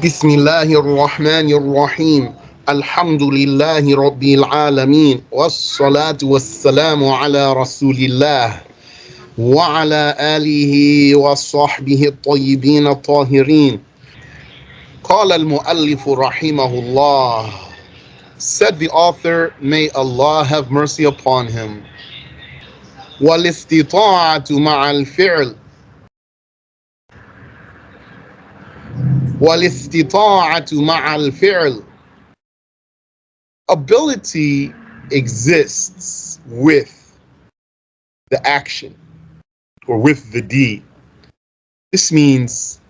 بسم الله الرحمن الرحيم الحمد لله رب العالمين والصلاة والسلام على رسول الله وعلى آله وصحبه الطيبين الطاهرين. قال المؤلف رحمه الله, said the author, may Allah have mercy upon him, والاستطاعة مع الفعل والاستطاعة مع الفعل. Ability exists with the action or with the deed. This means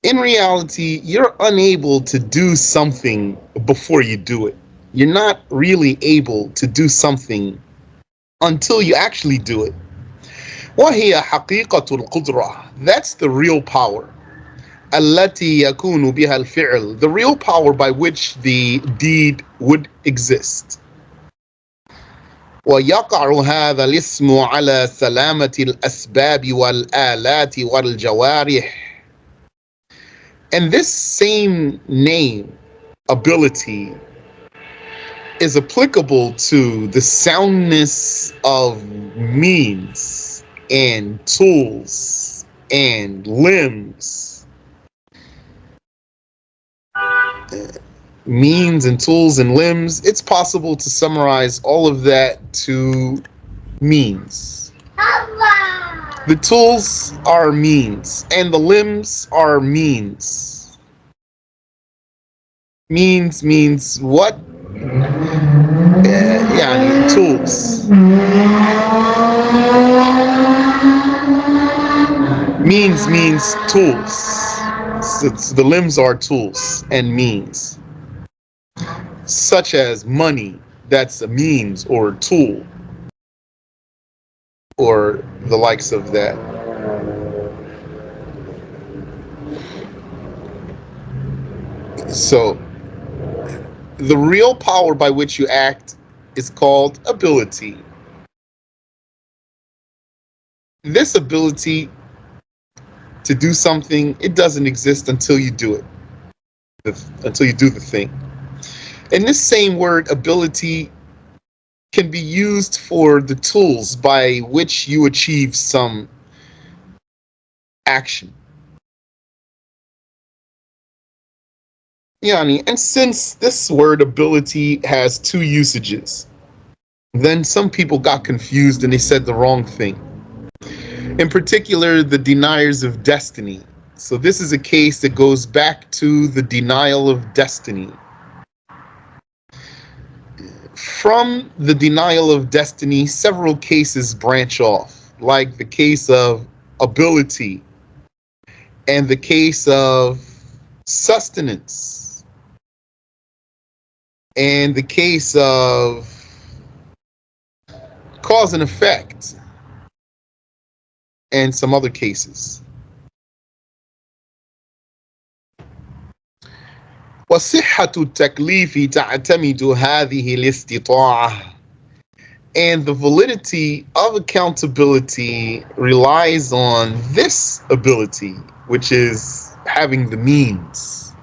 in reality, you're unable to do something before you do it. You're not really able to do something until you actually do it. وهي حقيقة القدرة. That's the real power. التي يكون بها الفعل. The real power by which the deed would exist. ويقع هذا الاسم على سلامة الأسباب والآلات والجوارح. And this same name, ability, is applicable to the soundness of means and tools and limbs. Means and tools and limbs, it's possible to summarize all of that to means. The tools are means and the limbs are means. Means what? يعني tools. Means tools. So the limbs are tools and means. Such as money, that's a means or a tool, or the likes of that. So the real power by which you act is called ability. This ability to do something, it doesn't exist until you do it, until you do the thing. And this same word ability can be used for the tools by which you achieve some action. And since this word ability has two usages, then some people got confused and they said the wrong thing. In particular, the deniers of destiny. So this is a case that goes back to the denial of destiny. From the denial of destiny, several cases branch off, like the case of ability and the case of sustenance and the case of cause and effect and some other cases. وصحة التكليف تعتمد هذه الاستطاعة. And the validity of accountability relies on this ability, which is having the means.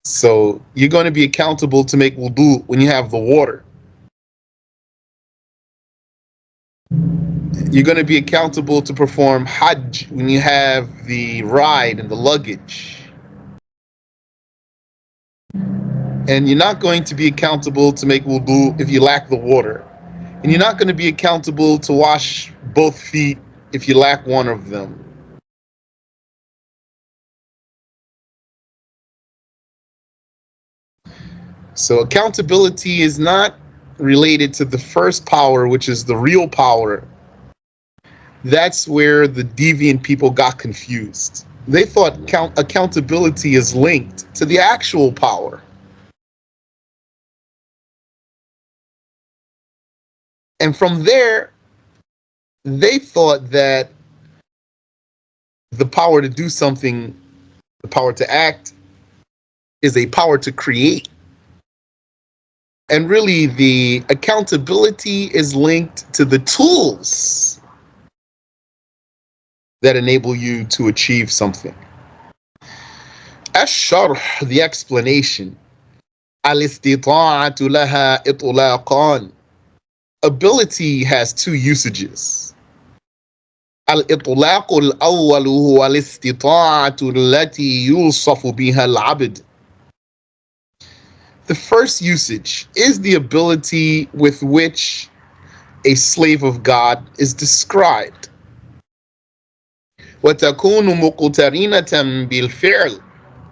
So you're going to be accountable to make wudu when you have the water. You're going to be accountable to perform hajj when you have the ride and the luggage. And you're not going to be accountable to make wudu if you lack the water. And you're not going to be accountable to wash both feet if you lack one of them. So accountability is not related to the first power, which is the real power. That's where the deviant people got confused. They thought accountability is linked to the actual power. And from there, they thought that the power to do something, the power to act, is a power to create. And really, the accountability is linked to the tools that enable you to achieve something. SharH, the explanation. Al-istita'atu laha itlaqan. Ability has two usages. الإطلاق الأول هو الاستطاعة التي يوصف بها العبد. The first usage is the ability with which a slave of God is described. وتكون مقترنة بالفعل,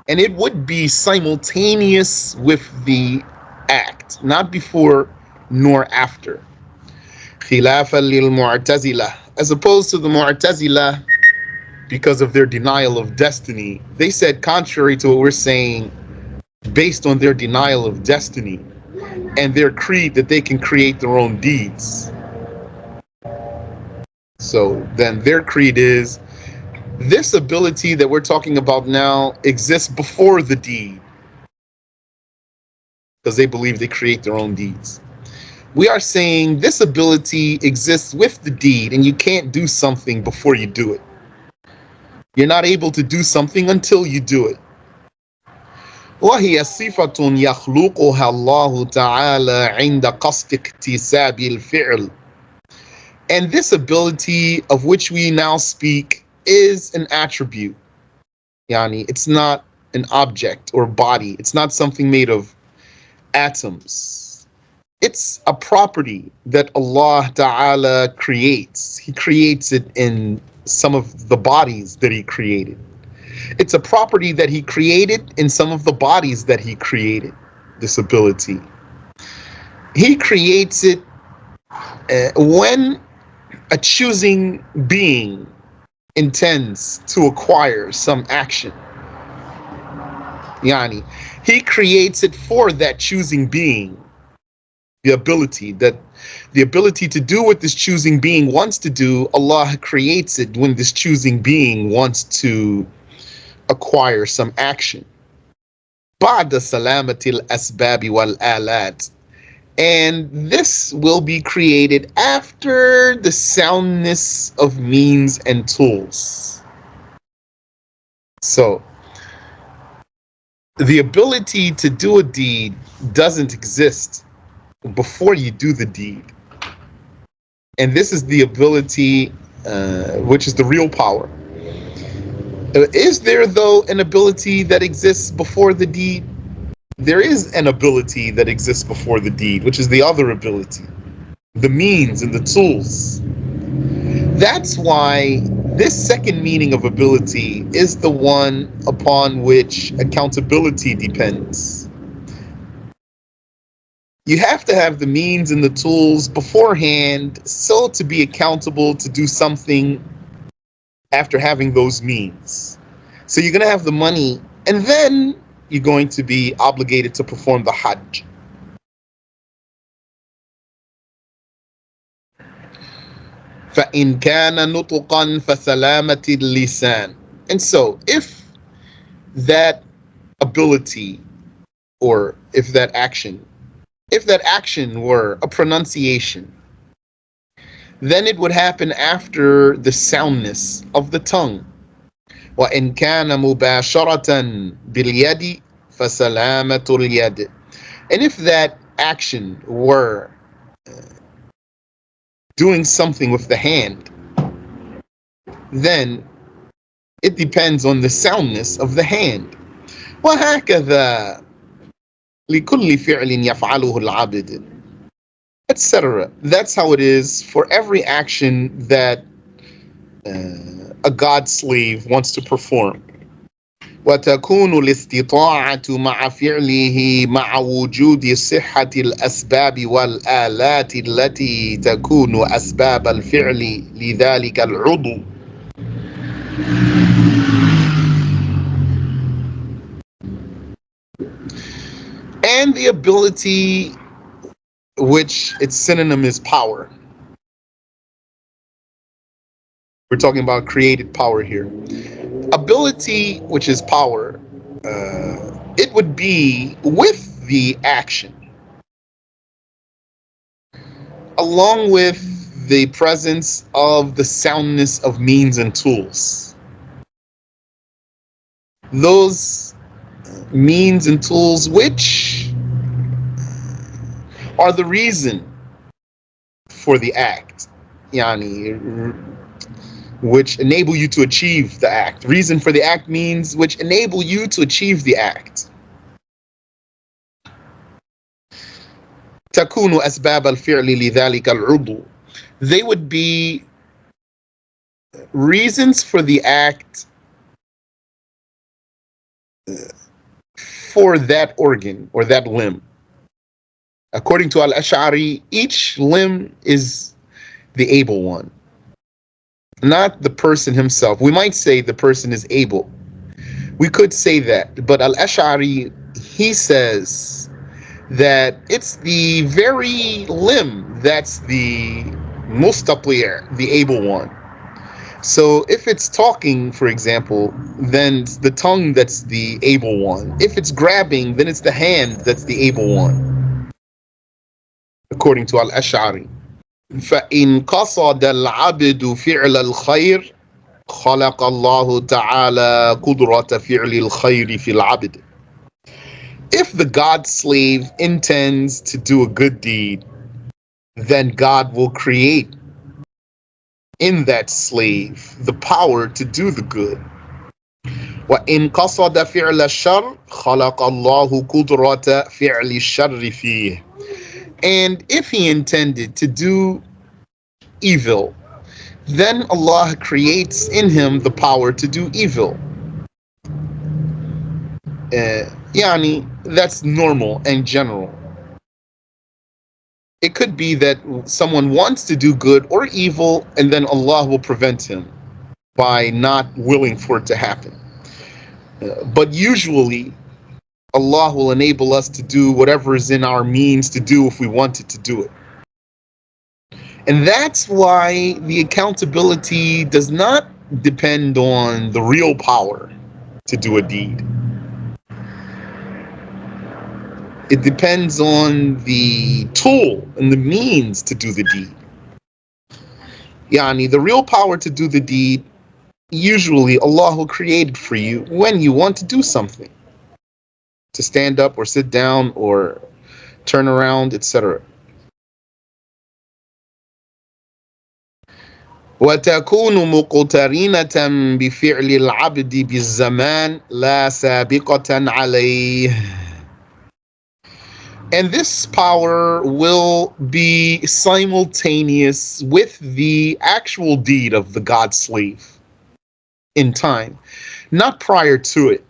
and it would be simultaneous with the act, not before nor after. خلافا للمعتزلة, as opposed to the Mu'tazila, because of their denial of destiny. They said, contrary to what we're saying, based on their denial of destiny and their creed that they can create their own deeds. So then their creed is, this ability that we're talking about now exists before the deed, because they believe they create their own deeds. We are saying this ability exists with the deed, and you can't do something before you do it. You're not able to do something until you do it. وهي صفة يخلقها الله تعالى عند قصد اكتساب الفعل. And this ability of which we now speak is an attribute. Yani, it's not an object or body. It's not something made of atoms. It's a property that Allah Ta'ala creates. He creates it in some of the bodies that He created. It's a property that He created in some of the bodies that He created, this ability. He creates it when a choosing being intends to acquire some action. Yani, He creates it for that choosing being. The ability to do what this choosing being wants to do, Allah creates it when this choosing being wants to acquire some action. بعد سلامة الأسباب والآلات. And this will be created after the soundness of means and tools. So, the ability to do a deed doesn't exist before you do the deed. And this is the ability which is the real power. Is there, though, an ability that exists before the deed? There is an ability that exists before the deed, which is the other ability, the means and the tools. That's why this second meaning of ability is the one upon which accountability depends. You have to have the means and the tools beforehand so to be accountable to do something after having those means. So you're going to have the money, and then you're going to be obligated to perform the Hajj. فَإِنْ كَانَ نُطُقًا فَسَلَامَةِ اللِّسَانِ. And so if that ability, or if that action were a pronunciation, then it would happen after the soundness of the tongue. وَإِنْ كَانَ مُبَاشَرَةً بِالْيَدِ فَسَلَامَةُ الْيَدِ. And if that action were doing something with the hand, then it depends on the soundness of the hand. وَهَكَذَا لِكُلِّ فِعْلٍ يَفْعَلُهُ الْعَبْدِ, etc. That's how it is for every action that a God slave wants to perform. وتكون الاستطاعة مع فعله مع وجود صحة الأسباب والآلات التي تكون أسباب الفعل لذلك العضو. And the ability, which its synonym is power. We're talking about created power here. Ability, which is power, it would be with the action, along with the presence of the soundness of means and tools. Those means and tools which are the reason for the act, yani, which enable you to achieve the act. Reason for the act means which enable you to achieve the act. تكون أسباب الفعل لذلك العضو. They would be reasons for the act for that organ or that limb. According to Al-Ash'ari, each limb is the able one, not the person himself. We might say the person is able. We could say that, but Al-Ash'ari, he says that it's the very limb that's the mustati', the able one. So if it's talking, for example, then it's the tongue that's the able one. If it's grabbing, then it's the hand that's the able one, according to Al-Ash'ari. فَإِنْ قَصَدَ الْعَبْدُ فِعْلَ الْخَيْرِ خَلَقَ اللَّهُ تَعَالَى قُدْرَةَ فِعْلِ الْخَيْرِ فِي الْعَبْدِ. If the God slave intends to do a good deed, then God will create in that slave the power to do the good. وَإِنْ قَصَدَ فِعْلَ الشَّرِّ خَلَقَ اللَّهُ قُدْرَةَ فِعْلِ الشَّرِّ فِيهِ. And if he intended to do evil, then Allah creates in him the power to do evil. Yani, that's normal and general. It could be that someone wants to do good or evil, and then Allah will prevent him by not willing for it to happen. But usually, Allah will enable us to do whatever is in our means to do if we wanted to do it. And that's why the accountability does not depend on the real power to do a deed. It depends on the tool and the means to do the deed. Yani, the real power to do the deed, usually Allah will create it for you when you want to do something. To stand up or sit down or turn around, etc. وَتَكُونُ مُقْتَرِنَةً بِفِعْلِ الْعَبْدِ بِالزَّمَانِ لَا سَابِقَةً عَلَيْهِ. And this power will be simultaneous with the actual deed of the God slave in time, not prior to it.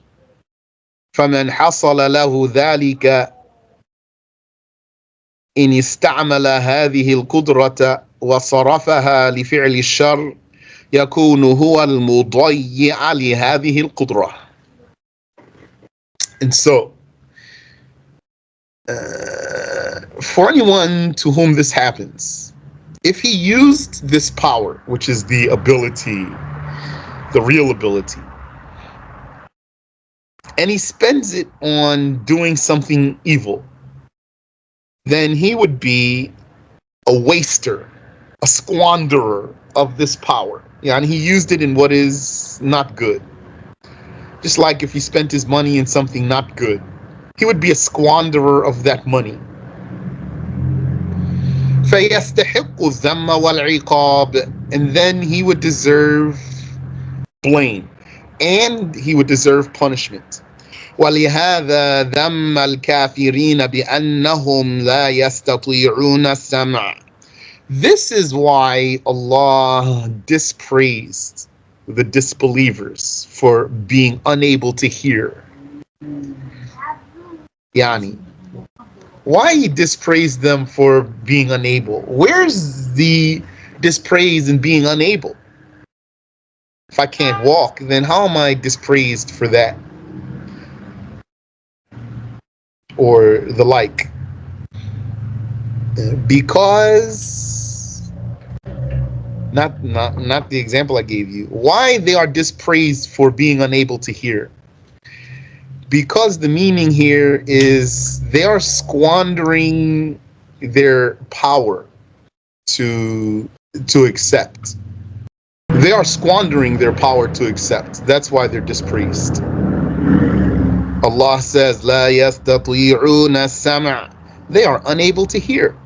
فَمَنْ حَصَلَ لَهُ ذَلِكَ إِنِ اسْتَعْمَلَ هَذِهِ الْقُدْرَةَ وَصَرَفَهَا لِفِعْلِ الشَّرِّ يَكُونُ هُوَ الْمُضَيِّعَ لِهَذِهِ الْقُدْرَةِ. And so, for anyone to whom this happens, if he used this power, which is the ability, the real ability, and he spends it on doing something evil, then he would be a waster, a squanderer of this power. Yeah, and he used it in what is not good. Just like if he spent his money in something not good, he would be a squanderer of that money. فَيَسْتَحِقُّ الذَّمَّ وَالْعِقَابِ. And then he would deserve blame and he would deserve punishment. وَلِهَذَا ذَمَّ الْكَافِرِينَ بِأَنَّهُمْ لَا يَسْتَطِيعُونَ السَّمْعَ. This is why Allah dispraised the disbelievers for being unable to hear. Yani, why he dispraised them for being unable? Where's the dispraise in being unable? If I can't walk, then how am I dispraised for that? Or the like. Because not the example I gave you. Why they are dispraised for being unable to hear? Because the meaning here is they are squandering their power to accept. They are squandering their power to accept. That's why they're dispraised. Allah says, لا يستطيعون السمع. They are unable to hear.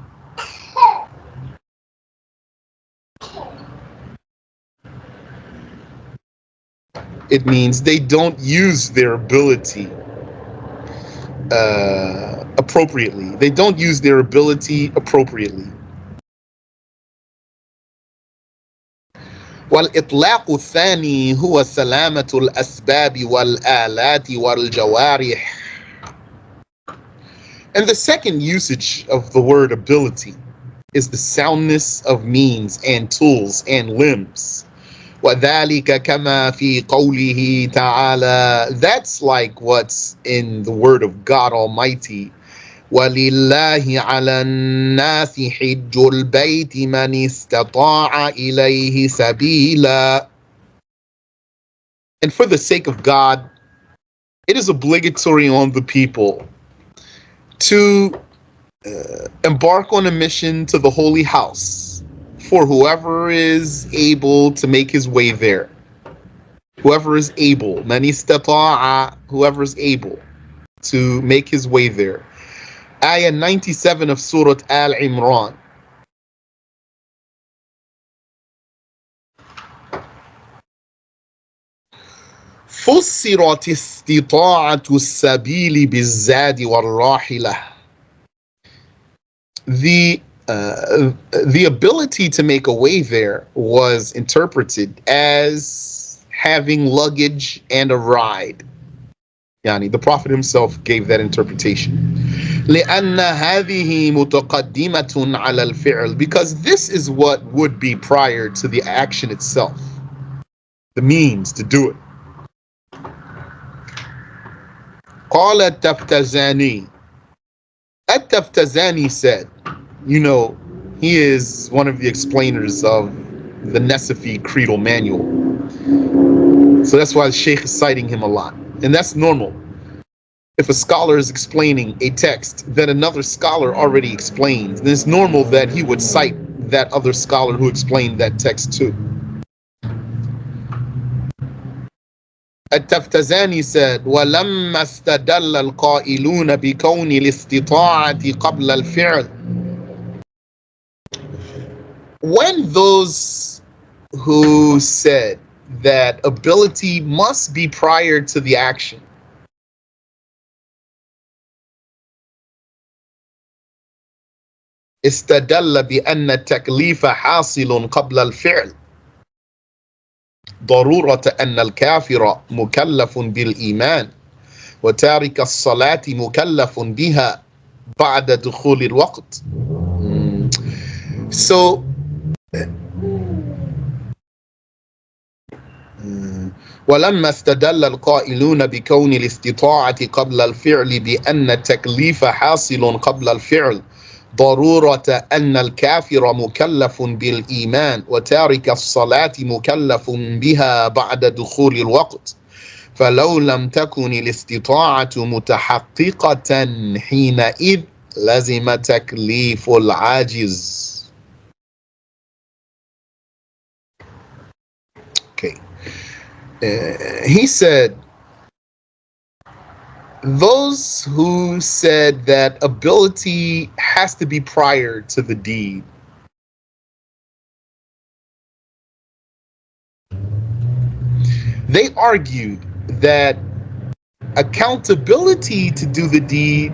It means they don't use their ability appropriately. They don't use their ability appropriately. والإطلاق الثاني هو سلامة الأسباب والآلات والجوارح. And the second usage of the word ability is the soundness of means and tools and limbs. وَذَلِكَ كَمَا فِي قَوْلِهِ تَعَالَى. That's like what's in the word of God Almighty. وَلِلَّهِ عَلَى النَّاسِ حِجُّ الْبَيْتِ مَنِ اسْتَطَاعَ إِلَيْهِ سَبِيلًا. And for the sake of God, it is obligatory on the people to embark on a mission to the holy house for whoever is able to make his way there. Whoever is able, man istata'a, whoever is able to make his way there. Ayah 97 of Surah Al-Imran. فُسِّرَتِ اسْتِطَاعَةُ السَّبِيلِ بِالزَّادِ وَالرَّاحِلَةِ. The ability to make a way there was interpreted as having luggage and a ride. Yani, the Prophet himself gave that interpretation. لأن هذه متقدمة على الفعل, because this is what would be prior to the action itself, the means to do it. قال التفتزاني. At-Taftazani said, you know, he is one of the explainers of the Nasafiyyah creedal manual. So that's why the Shaykh is citing him a lot. And that's normal. If a scholar is explaining a text that another scholar already explains, then it's normal that he would cite that other scholar who explained that text too. At-Taftazani said, وَلَمَّا اسْتَدَلَّ الْقَائِلُونَ بِكَوْنِ الِاسْتِطَاعَةِ قَبْلَ الْفِعْلِ. When those who said that ability must be prior to the action, استدل بأن التكليف حاصل قبل الفعل ضرورة أن الكافر مكلف بالإيمان وتارك الصلاة مكلف بها بعد دخول الوقت. So ولما استدل القائلون بكون الاستطاعة قبل الفعل بأن التكليف حاصل قبل الفعل ضرورة أن الكافر مكلف بالإيمان وتارك الصلاة مكلف بها بعد دخول الوقت، فلو لم تكن الاستطاعة متحققة حينئذ لزم تكليف العاجز. Okay. He said, those who said that ability has to be prior to the deed, they argued that accountability to do the deed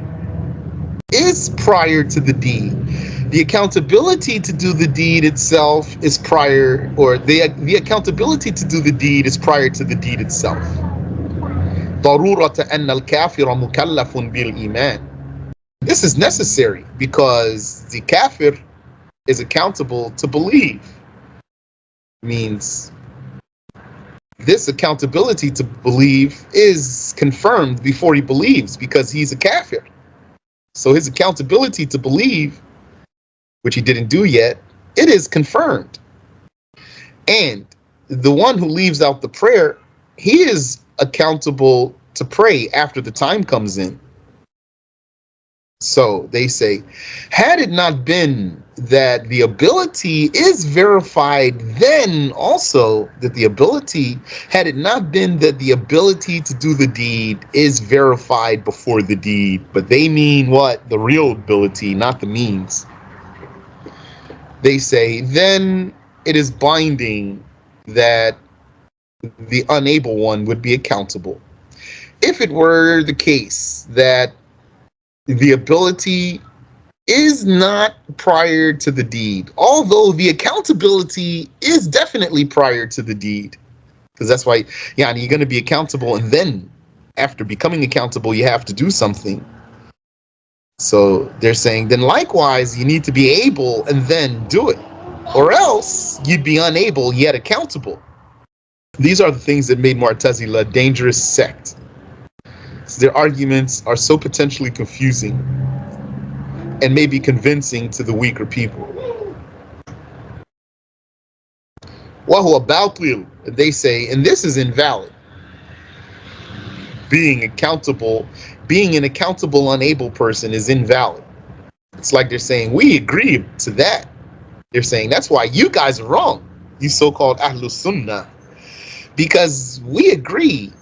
is prior to the deed. The accountability to do the deed itself is prior, or the accountability to do the deed is prior to the deed itself. ضرورة أن الكافر مكلف بالإيمان. This is necessary because the kafir is accountable to believe. Means this accountability to believe is confirmed before he believes because he's a kafir. So his accountability to believe, which he didn't do yet, it is confirmed. And the one who leaves out the prayer, he is accountable to pray after the time comes in. So they say, had it not been that the ability is verified, then also that the ability, had it not been that the ability to do the deed is verified before the deed, but they mean what? The real ability, not the means. They say, then it is binding that the unable one would be accountable. If it were the case that the ability is not prior to the deed, although the accountability is definitely prior to the deed, because that's why, yeah, you're going to be accountable, and then after becoming accountable, you have to do something. So they're saying, then likewise, you need to be able and then do it, or else you'd be unable yet accountable. These are the things that made Mu'tazila a dangerous sect. So their arguments are so potentially confusing and maybe convincing to the weaker people. وَهُوَ بَاطِلٌ, they say, and this is invalid. Being an accountable, unable person is invalid. It's like they're saying, we agree to that. They're saying, that's why you guys are wrong, you so-called Ahlus Sunnah, because we agree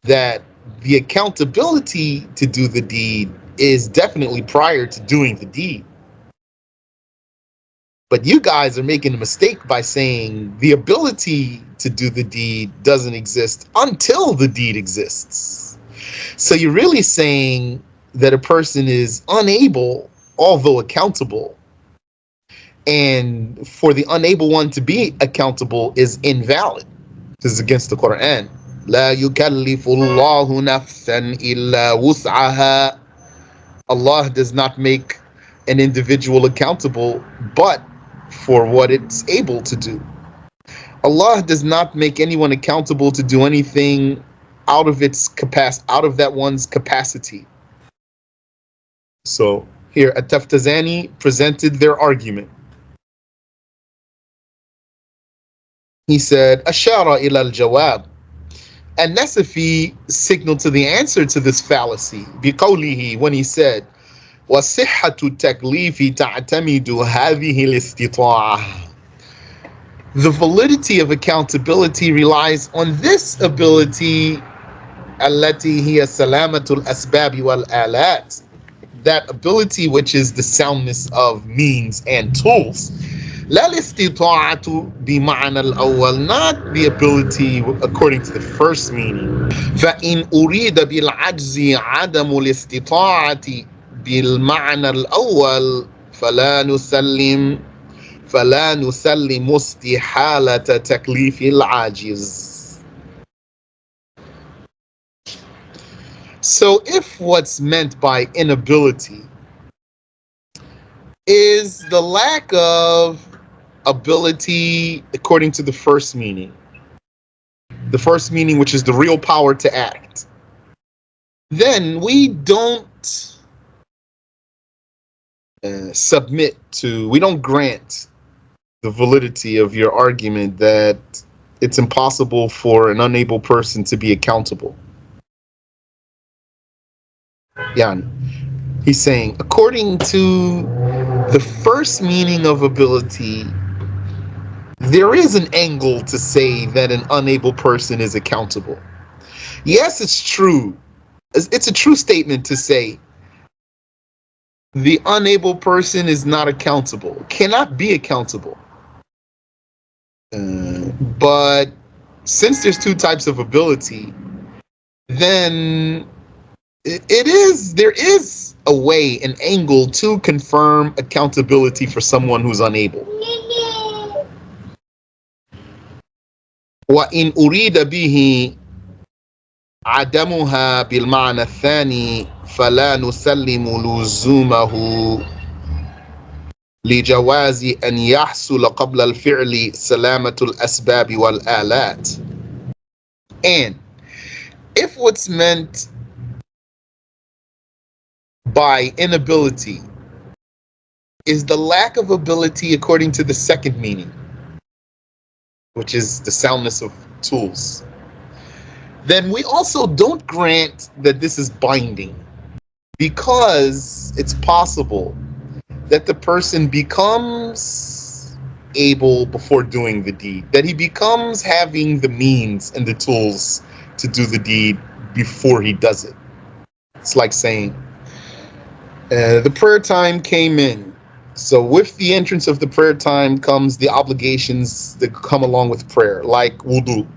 that the accountability to do the deed is definitely prior to doing the deed. But you guys are making a mistake by saying the ability to do the deed doesn't exist until the deed exists. So you're really saying that a person is unable, although accountable. And for the unable one to be accountable is invalid. This is against the Quran. لا يكلف الله نفسا إلا وسعها. Allah does not make an individual accountable but for what it's able to do. Allah does not make anyone accountable to do anything out of its capacity, out of that one's capacity. So here, At-Taftazani presented their argument. He said, Ashara ila al-jawab. An-Nasafiyyah signaled to the answer to this fallacy biqawlihi, when he said, وَصِحَّةُ التَّكْلِيفِ تَعْتَمِدُ هَذِهِ الْإِسْتِطَاعَةِ. The validity of accountability relies on this ability, التي هي سلامة الأسباب والآلات. That ability which is the soundness of means and tools. لا الاستطاعة بمعنى الأول, not the ability according to the first meaning. فإن أريد بالعجز عدم الاستطاعة بالمعنى الأول فلا نسلم استحالة تكليف العاجز. So if what's meant by inability is the lack of ability according to the first meaning which is the real power to act, then we don't we don't grant the validity of your argument that it's impossible for an unable person to be accountable. Yani, he's saying, according to the first meaning of ability, there is an angle to say that an unable person is accountable. Yes, it's true. It's a true statement to say the unable person is not accountable, cannot be accountable. But since there's two types of ability, then there is a way, an angle to confirm accountability for someone who's unable. وَإِنْ أُرِيدَ بِهِ عَدَمُهَا بِالْمَعْنَى الثَّانِي فَلَا نُسَلِّمُ لُزُومَهُ لِجَوَازِ أَنْ يَحْصُلَ قَبْلَ الْفِعْلِ سَلَامَةُ الْأَسْبَابِ وَالْآلَاتِ. And if what's meant by inability is the lack of ability according to the second meaning, which is the soundness of tools, then we also don't grant that this is binding, because it's possible that the person becomes able before doing the deed, that he becomes having the means and the tools to do the deed before he does it. It's like saying, the prayer time came in. So with the entrance of the prayer time comes the obligations that come along with prayer, like wudu.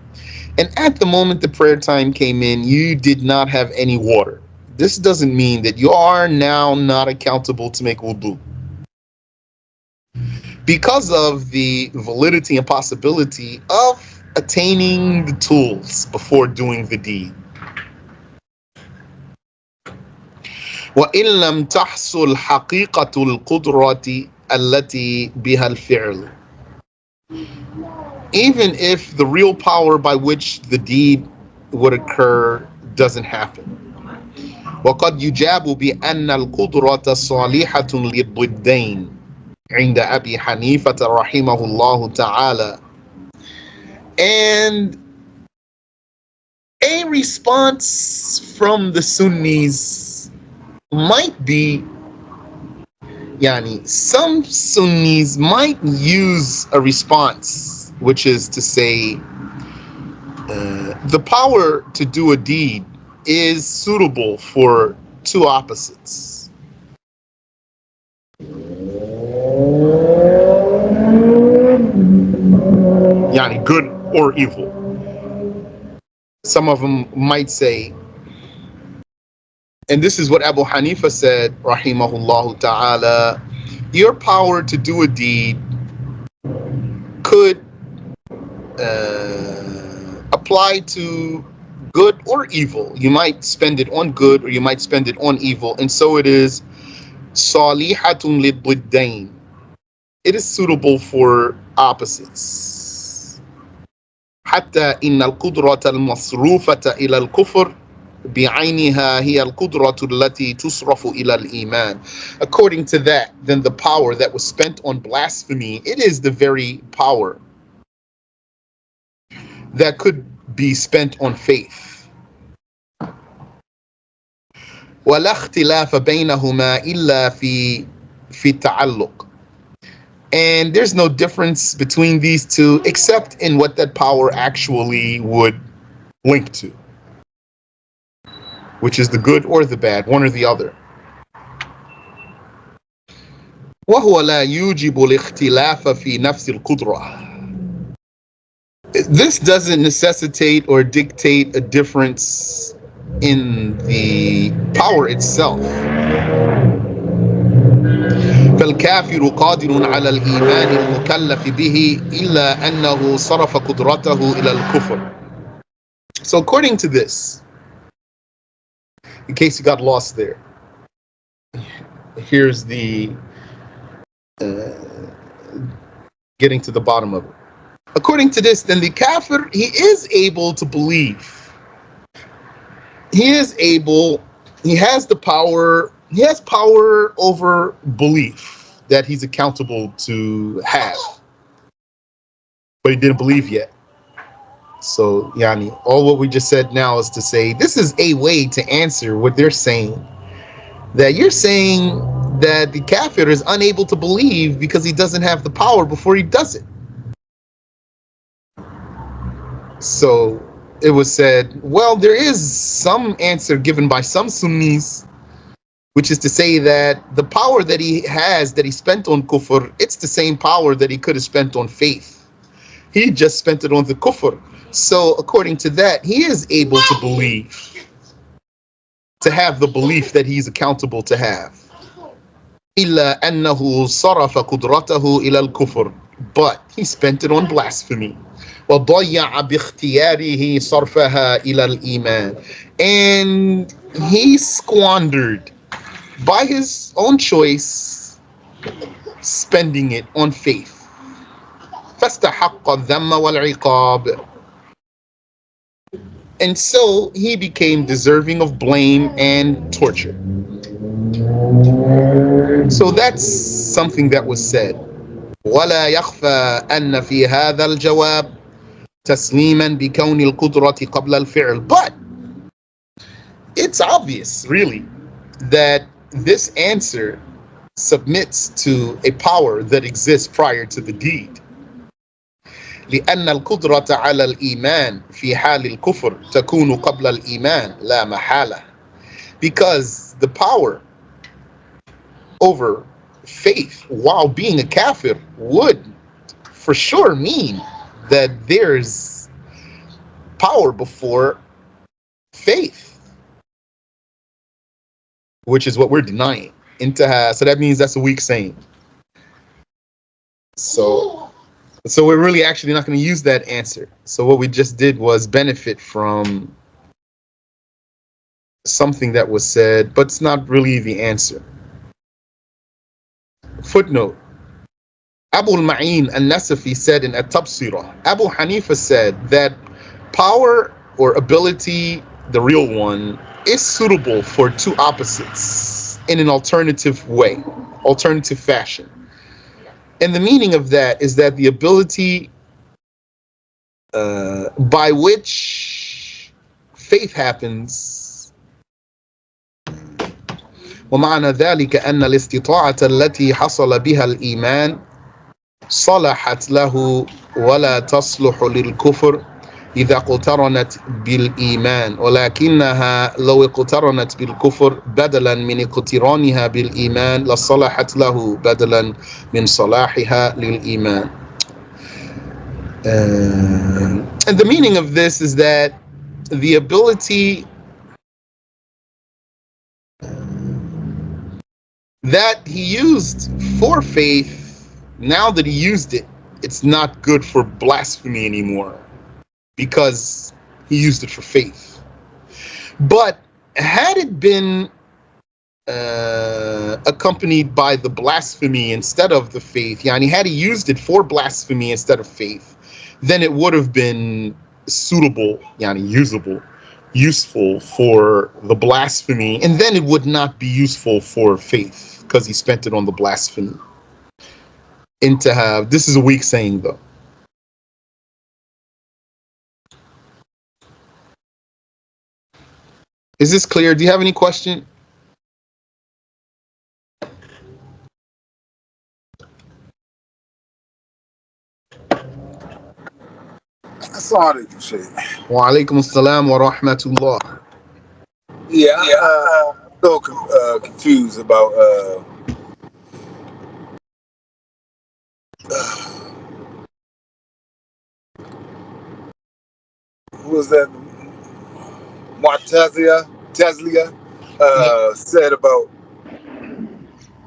And at the moment the prayer time came in, you did not have any water. This doesn't mean that you are now not accountable to make wudu. Because of the validity and possibility of attaining the tools before doing the deed. وإن لم تحصل حقيقة القدرة التي بها الفعل. Even if the real power by which the deed would occur doesn't happen. وقد يجاب بأن القدرة صالحة للضدين عند أبي حنيفة رحمه الله تعالى. And a response from the Sunnis might be, some Sunnis might use a response, which is to say, the power to do a deed is suitable for two opposites. Good or evil. Some of them might say, and this is what Abu Hanifa said, rahimahullah ta'ala, your power to do a deed could apply to good or evil. You might spend it on good or you might spend it on evil. And so it is salihatun liddain. It is suitable for opposites. حتى إن القدرة المصروفة إلى الكفر بعينها هي القدرة التي تصرف إلى الإيمان. According to that, then the power that was spent on blasphemy, it is the very power that could be spent on faith. ولا اختلاف بينهما إلا في التعلق. And there's no difference between these two except in what that power actually would link to, which is the good or the bad, one or the other. وهو لا يوجب الاختلاف في نفس القدرة. This doesn't necessitate or dictate a difference in the power itself. فالكافر قادر على الإيمان المكلف به إلا أنه صرف قدرته إلى الكفر. So according to this, in case you got lost there, here's the getting to the bottom of it. According to this, then the kafir, he is able to believe. He is able, he has the power, he has power over belief that he's accountable to have. But he didn't believe yet. So, all what we just said now is to say, this is a way to answer what they're saying. That you're saying that the kafir is unable to believe because he doesn't have the power before he does it. So it was said, well, there is some answer given by some Sunnis, which is to say that the power that he has, that he spent on kufr, it's the same power that he could have spent on faith. He just spent it on the kufr. So according to that, he is able to believe, to have the belief that he's accountable to have. إِلَّا أَنَّهُ صَرَفَ قُدْرَتَهُ إِلَى الْكُفْرِ. But he spent it on blasphemy. وَضَيَّعَ بِاخْتِيَارِهِ صَرْفَهَا إِلَى الْإِيمَانِ. And he squandered, by his own choice, spending it on faith. فَاسْتَحَقَّ الذَّمَّ وَالْعِقَابِ. And so he became deserving of blame and torture. So that's something that was said. وَلَا يَخْفَى أَنَّ فِي هَذَا الْجَوَابِ تَسْلِيمًا بِكَوْنِ الْقُدْرَةِ قَبْلَ الْفِعْلِ. But it's obvious, really, that this answer submits to a power that exists prior to the deed. لأن القدرة على الإيمان في حال الكفر تكون قبل الإيمان لا محالة. Because the power over faith while being a kafir would for sure mean that there's power before faith, which is what we're denying. Intaha. So that means that's a weak saying. So we're really actually not going to use that answer. So what we just did was benefit from something that was said, but it's not really the answer. Footnote. Abu al-Ma'in An-Nasafiyyah said in At-Tabsirah, Abu Hanifa said that power or ability, the real one, is suitable for two opposites in an alternative way, alternative fashion. And the meaning of that is that the ability by which faith happens, ومعنى ذلك أن الاستطاعة التي حصل بها الإيمان صلحت له ولا تصلح للكفر إذا اقترنت بالإيمان ولكنها لو اقترنت بالكفر بدلا من اقترانها بالإيمان لصلحت له بدلا من صلاحها للإيمان. And the meaning of this is that the ability that he used for faith, now that he used it, it's not good for blasphemy anymore because he used it for faith. But had it been accompanied by the blasphemy instead of the faith, yani had he used it for blasphemy instead of faith, then it would have been suitable, yani usable, useful for the blasphemy, and then it would not be useful for faith because he spent it on the blasphemy. Intaha. This is a weak saying though. Is this clear? Do you have any question? Assalamu alaikum, Shaykh. Wa alaikum assalam wa rahmatullah. Yeah, I'm so confused about who was that? Tazlia said about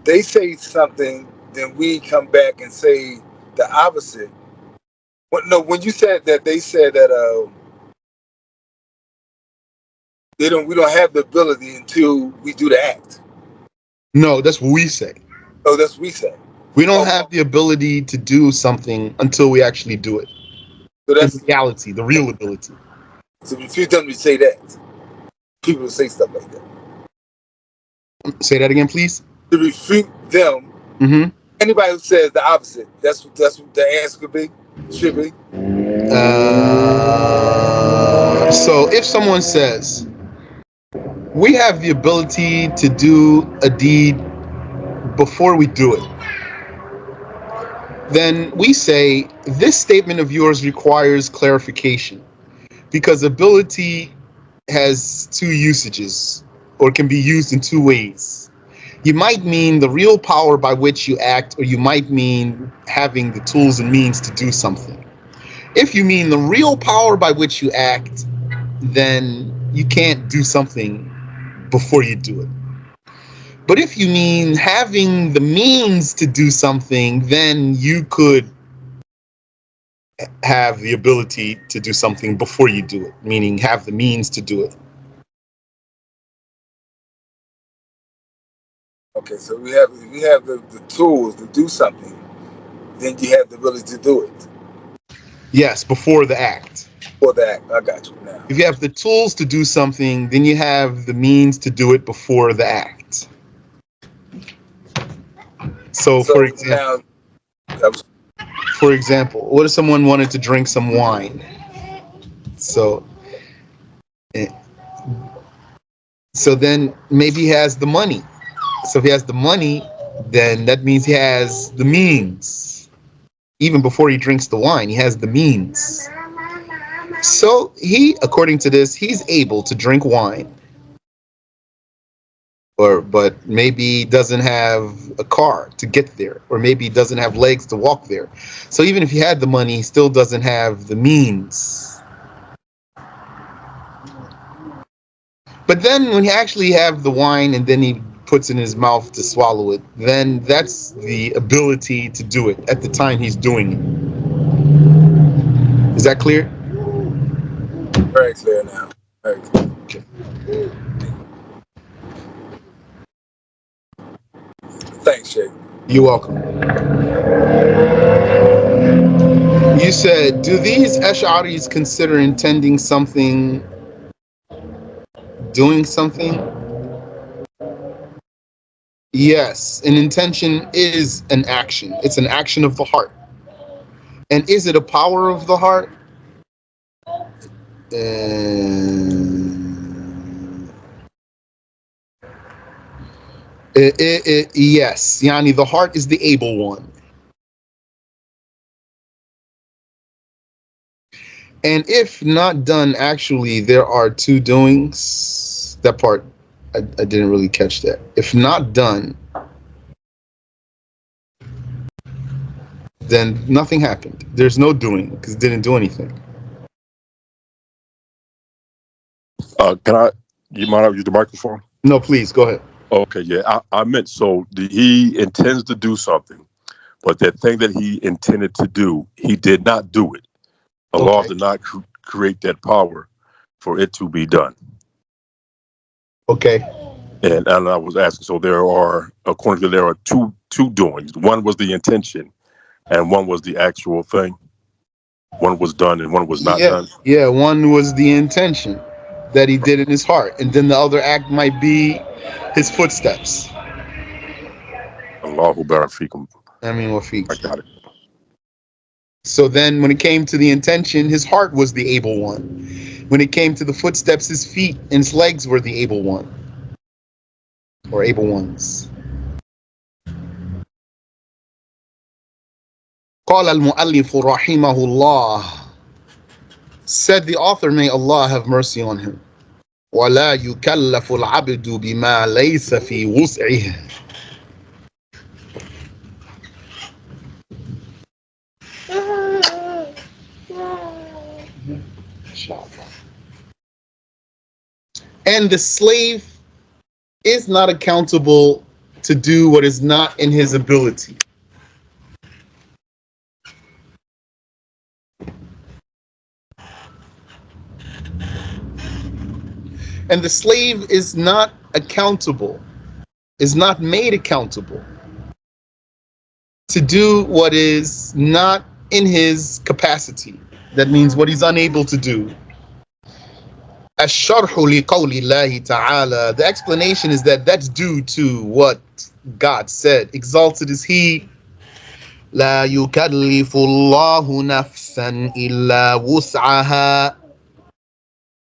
they say something, then we come back and say the opposite. No, when you said that, they said that we don't have the ability until we do the act. No, that's what we say. Oh, that's what we say. We don't have the ability to do something until we actually do it. So that's the reality, the real ability. So if you tell me to say that, people will say stuff like that. Say that again, please. To refute them, anybody who says the opposite, that's what the answer could be. Should be. So if someone says we have the ability to do a deed before we do it, then we say this statement of yours requires clarification, because ability has two usages, or can be used in two ways. You might mean the real power by which you act, or you might mean having the tools and means to do something. If you mean the real power by which you act, then you can't do something before you do it. But if you mean having the means to do something, then you could have the ability to do something before you do it, meaning have the means to do it. Okay, so we have the tools to do something, then you have the ability to do it. Yes, before the act. Before the act, I got you now. If you have the tools to do something, then you have the means to do it before the act. So for example, what if someone wanted to drink some wine? So then maybe he has the money. So if he has the money, then that means he has the means. Even before he drinks the wine, he has the means. So he, according to this, he's able to drink wine. But maybe doesn't have a car to get there, or maybe doesn't have legs to walk there. So even if he had the money, he still doesn't have the means. But then when he actually have the wine and then he puts it in his mouth to swallow it, then that's the ability to do it at the time he's doing it. Is that clear? Very clear now. Very clear. Okay. Thanks, Shaykh. You're welcome. You said, do these Ash'aris consider intending something, doing something? Yes, an intention is an action. It's an action of the heart. And is it a power of the heart? Yes, yani the heart is the able one. And if not done, actually, there are two doings. That part, I didn't really catch that. If not done, then nothing happened. There's no doing because it didn't do anything. You mind if I use the microphone? No, please, go ahead. Okay, yeah. I meant, so he intends to do something, but that thing that he intended to do, he did not do it. Allah did not create that power for it to be done. Okay. And I was asking, so there are two doings. One was the intention, and one was the actual thing. One was done, and one was not done. Yeah, one was the intention that he did in his heart, and then the other act might be his footsteps. Allahu barak fikum. I mean, Wafiq. I got it. So then when it came to the intention, his heart was the able one. When it came to the footsteps, his feet and his legs were the able one, or able ones. قال المؤلف رحمه الله, said the author, may Allah have mercy on him, ولا يكلف العبد بما ليس في وسعه. And the slave is not accountable to do what is not in his ability. And the slave is not accountable, is not made accountable to do what is not in his capacity. That means what he's unable to do. SharH لقول الله تعالى, the explanation is that that's due to what God said. Exalted is He. لا يكلف الله نفسا إلا وسعها.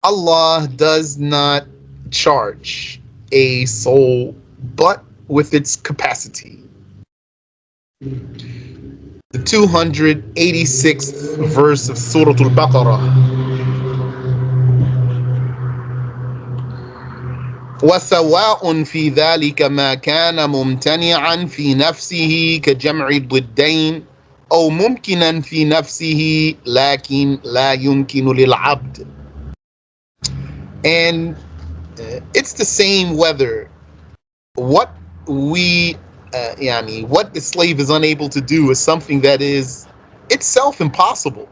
Allah does not charge a soul but with its capacity. The 286th verse of Surah Al-Baqarah. وسواء في ذلك ما كان ممتنعا في نفسه كجمع الضدين أو ممكنا في نفسه لكن لا يمكن للعبد. And it's the same whether what what the slave is unable to do is something that is itself impossible,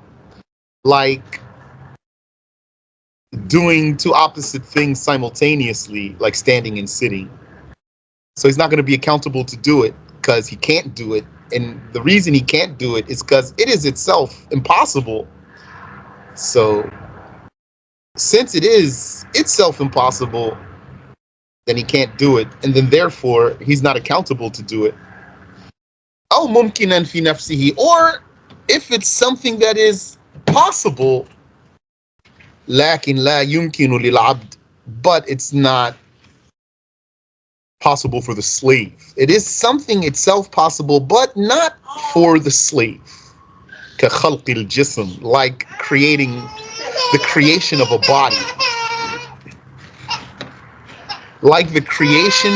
like doing two opposite things simultaneously, like standing and sitting. So he's not going to be accountable to do it because he can't do it. And the reason he can't do it is because it is itself impossible. So since it is itself impossible, then he can't do it. And then therefore, he's not accountable to do it. أو ممكنا في نفسه, or if it's something that is possible, لكن لا يمكن للعبد, but it's not possible for the slave. It is something itself possible, but not for the slave. كَخَلْقِ الْجِسْم, like creating the creation of a body. Like the creation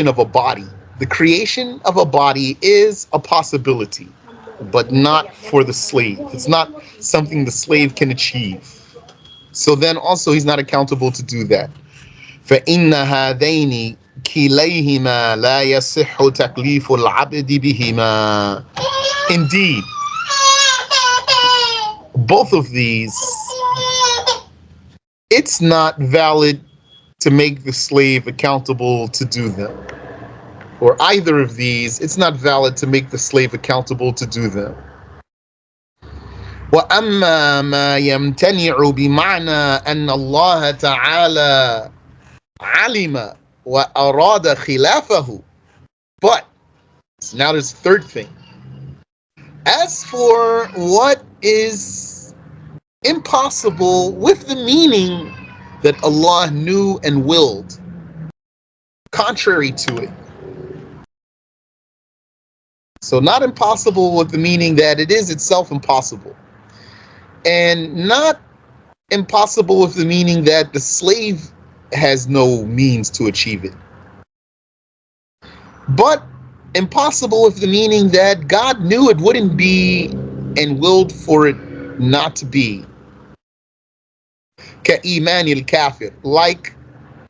of a body. The creation of a body is a possibility, but not for the slave. It's not something the slave can achieve. So then also he's not accountable to do that. فَإِنَّ هَذَيْنِ كِلَيْهِمَا لَا يَصِحُّ تَكْلِيفُ الْعَبْدِ بِهِمَا. Indeed, both of these, it's not valid to make the slave accountable to do them. Or either of these, it's not valid to make the slave accountable to do them. وَأَمَّا مَا يَمْتَنِعُ بِمَعْنَى أَنَّ اللَّهَ تَعَالَى عَلِمَ وَأَرَادَ خِلَافَهُ. But, now there's a third thing. As for what is impossible with the meaning that Allah knew and willed, contrary to it. So not impossible with the meaning that it is itself impossible. And not impossible with the meaning that the slave has no means to achieve it. But impossible with the meaning that God knew it wouldn't be and willed for it not to be. كَإِيمَانِ الْكَافِرِ, like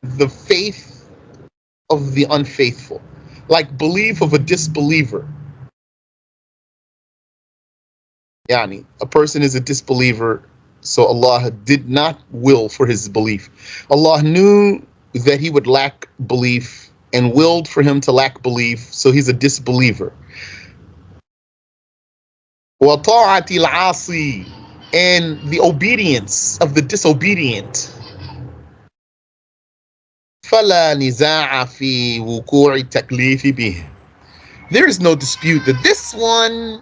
the faith of the unfaithful. Like belief of a disbeliever. Yani, a person is a disbeliever, so Allah did not will for his belief. Allah knew that he would lack belief and willed for him to lack belief, so he's a disbeliever. وَطَاعَةِ الْعَاصِي, and the obedience of the disobedient. فَلَا نِزَاعَ فِي وُقُوعِ التَّكْلِيفِ بِهِ. There is no dispute that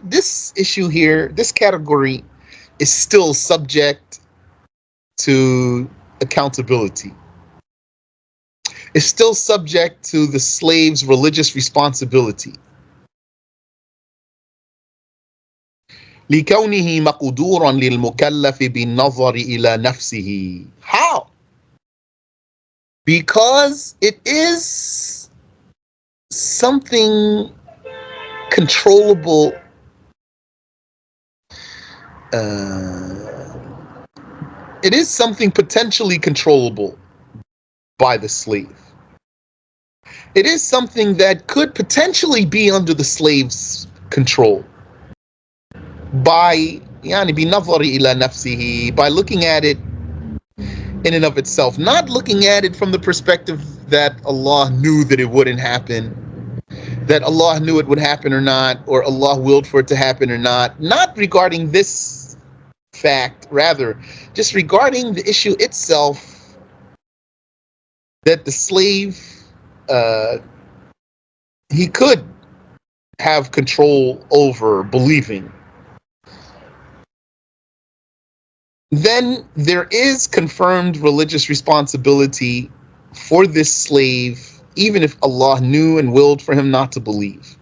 this issue here, this category, is still subject to accountability. It's still subject to the slave's religious responsibility. لِكَوْنِهِ مَقْدُورًا لِلْمُكَلَّفِ بِالنَّظَرِ إِلَى نَفْسِهِ. How? Because it is something controllable, it is something potentially controllable by the slave. It is something that could potentially be under the slave's control by بِنَظَرِ إِلَى نَفْسِهِ, by looking at it in and of itself, not looking at it from the perspective that Allah knew that it wouldn't happen, that Allah knew it would happen or not, or Allah willed for it to happen or not regarding this fact, rather just regarding the issue itself, that the slave, he could have control over believing. Then there is confirmed religious responsibility for this slave, even if Allah knew and willed for him not to believe.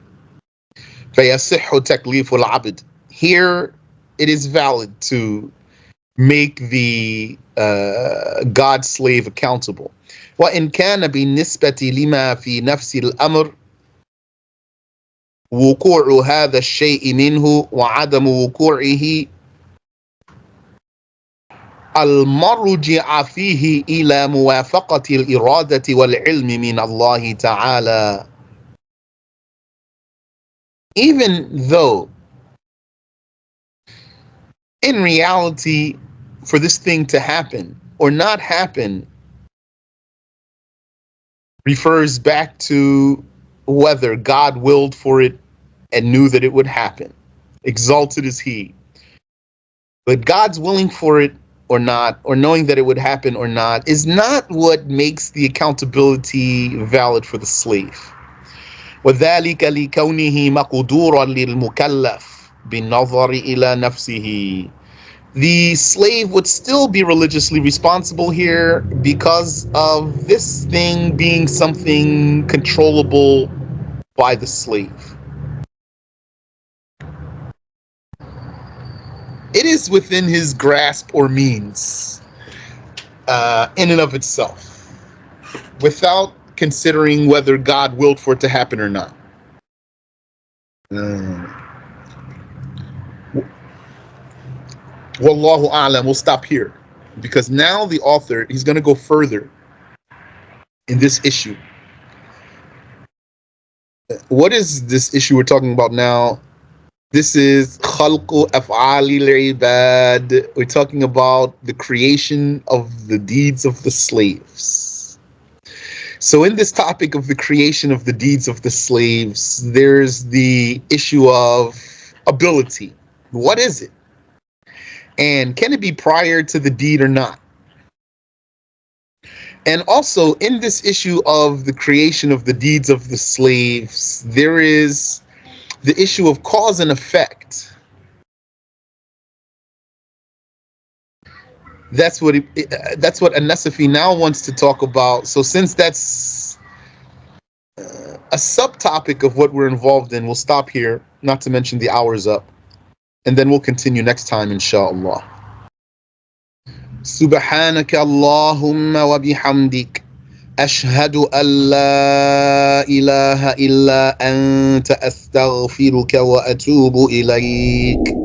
فَيَصِحُّ تَكْلِيفُ الْعَبْدِ. Here it is valid to make the God slave accountable. وَإِنْ كَانَ بِالنِّسْبَةِ لِمَا فِي نَفْسِ الْأَمْرِ وُقُوعُ هَذَا الشَّيْءِ مِنْهُ وَعَدَمُ وُقُوعِهِ المرجع فيه إلى موافقة الإرادة والعلم من الله تعالى. Even though in reality for this thing to happen or not happen refers back to whether God willed for it and knew that it would happen. Exalted is He. But God's willing for it or not, or knowing that it would happen or not, is not what makes the accountability valid for the slave. وَذَلِكَ لِكَوْنِهِ مَقْدُورًا لِلْمُكَلَّفِ بِالنَّظَرِ إِلَى نَفْسِهِ. the slave would still be religiously responsible here because of this thing being something controllable by the slave. It is within his grasp or means in and of itself, without considering whether God willed for it to happen or not. Wallahu a'lam. We'll stop here because now the author, he's going to go further in this issue. What is this issue we're talking about now? This is khalqu af'ali al-ibad. We're talking about the creation of the deeds of the slaves. So in this topic of the creation of the deeds of the slaves, there's the issue of ability. What is it? And can it be prior to the deed or not? And also in this issue of the creation of the deeds of the slaves, there is the issue of cause and effect. That's what An-Nasafiyyah now wants to talk about. So since that's a subtopic of what we're involved in, we'll stop here, not to mention the hour's up. And then we'll continue next time, inshaAllah. Subhanaka Allahumma wa bihamdik. Ashhadu an la ilaha illa anta astaghfiruka wa atubu ilayk.